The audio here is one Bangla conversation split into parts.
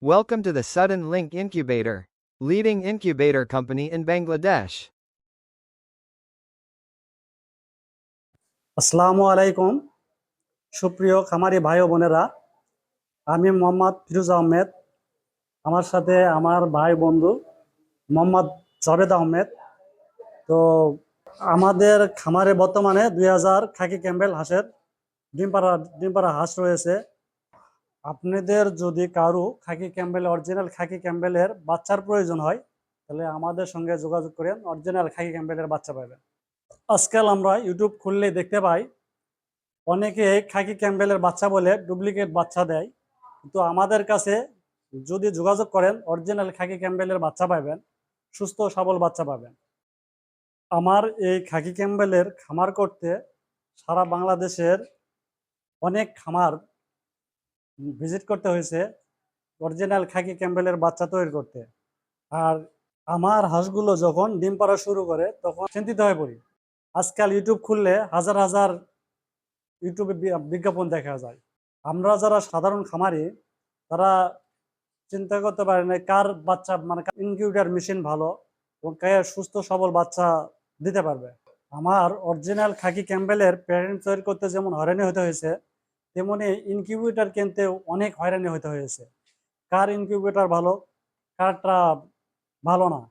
Welcome to the Sudden Link Incubator, leading incubator company in Bangladesh. আসসালামু আলাইকুম সুপ্রিয় খামারি ভাই ও বোনেরা, আমি মোহাম্মদ ফিরোজ আহমেদ। আমার সাথে আমার ভাই বন্ধু মোহাম্মদ জাভেদ আহমেদ। তো আমাদের খামারে বর্তমানে 2000 খাকি ক্যাম্বেল হাঁসের ডিম পাড়া হাঁস রয়েছে। আপনাদের যদি কারো খাকি ক্যাম্বেল অরিজিনাল খাকি ক্যাম্বেলের বাচ্চার প্রয়োজন হয়, তাহলে আমাদের সঙ্গে যোগাযোগ করেন, অরিজিনাল খাকি ক্যাম্বেলের বাচ্চা পাবেন। আজকাল আমরা ইউটিউব খুললেই দেখতে পাই অনেকে খাকি ক্যাম্বেলের বাচ্চা বলে ডুপ্লিকেট বাচ্চা দেয়, কিন্তু আমাদের কাছে যদি যোগাযোগ করেন অরিজিনাল খাকি ক্যাম্বেলের বাচ্চা পাবেন, সুস্থ সবল বাচ্চা পাবেন। আমার এই খাকি ক্যাম্বেলের খামার করতে সারা বাংলাদেশের অনেক খামার ভিজিট করতে হয়েছে অরিজিনাল খাকি ক্যাম্বেলের বাচ্চা তৈরি করতে। আর আমার হাঁসগুলো যখন ডিম পাড়া শুরু করে তখন চিন্তিত হয়ে পড়ি। আজকাল ইউটিউব খুললে হাজার হাজার ইউটিউবে বিজ্ঞাপন দেখা যায়। আমরা যারা সাধারণ খামারি, তারা চিন্তা করতে পারে না কার বাচ্চা মানে ইনকিউবেটর মেশিন ভালো এবং কে সুস্থ সবল বাচ্চা দিতে পারবে। আমার অরিজিনাল খাকি ক্যাম্বেলের প্যারেন্ট তৈরি করতে যেমন হয়রানি হতে হয়েছে, তেমনি ইনকিউবেটর কিনতে অনেক হয়রানি হতে হয়েছে। কার ইনকিউবেটর ভালো, কারটা ভালো না,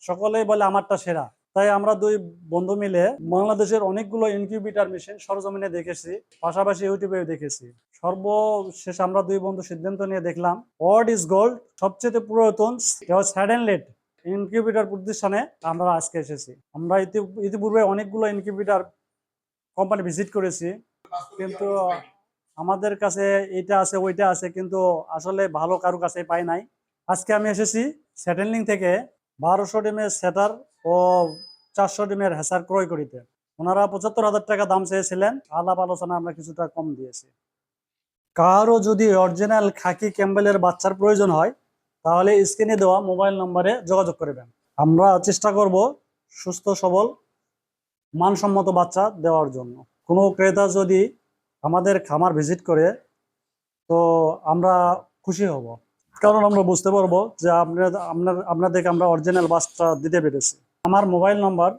সকলেই বলে আমারটা সেরা। তাই আমরা দুই বন্ধু মিলে বাংলাদেশের অনেকগুলো ইনকিউবেটর মেশিন সরজমিনে দেখেছি, পাশাপাশি ইউটিউবেও দেখেছি। সর্বশেষ আমরা দুই বন্ধু সিদ্ধান্ত নিয়ে দেখলাম ওয়ার্ড ইজ গোল্ড সবচেয়ে পুরাতন স্যাডেনলেট ইনকিউবেটর প্রতিষ্ঠানে আমরা আজকে এসেছি। আমরা ইতিপূর্বে অনেকগুলো ইনকিউবেটর কোম্পানি ভিজিট করেছি, কিন্তু আমাদের কাছে এটা আছে ওইটা আছে, কিন্তু আসলে ভালো কারো কাছে পাই নাই। আজকে আমি এসেছি স্যাটেনলিং থেকে 1200 ডিমের সেটার ও 400 ডিমের হ্যাসার ক্রয় করিতে। ওনারা 75,000 টাকা দাম চেয়েছিলেন, আলাপ আলোচনা আমরা কিছুটা কম দিয়েছি। কারো যদি অরিজিনাল খাকি ক্যাম্বেলের বাচ্চার প্রয়োজন হয়, তাহলে স্ক্রিনে দেওয়া মোবাইল নম্বরে যোগাযোগ করবেন। আমরা চেষ্টা করব সুস্থ সবল মানসম্মত বাচ্চা দেওয়ার জন্য। কোনো ক্রেতা যদি আমাদের খামার ভিজিট করে, তো আমরা খুশি হব, কারণ আমরা বুঝতে পারবো যে আপনাদেরকে আমরা অরিজিনাল বাচ্চা দিতে পেরেছি। আমার মোবাইল নাম্বার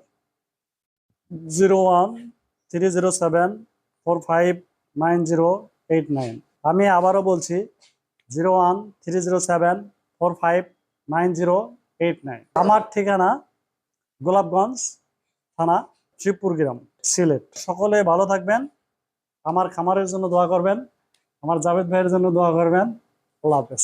013074599089। আমি আবারও বলছি 013074599089। আমার ঠিকানা গোলাপগঞ্জ থানা, শ্রীপুর গ্রাম, সিলেট। সকলে ভালো থাকবেন, আমার খামারের জন্য দোয়া করবেন, আমার জাভেদ ভাইয়ের জন্য দোয়া করবেন। আল্লাহ হাফেজ।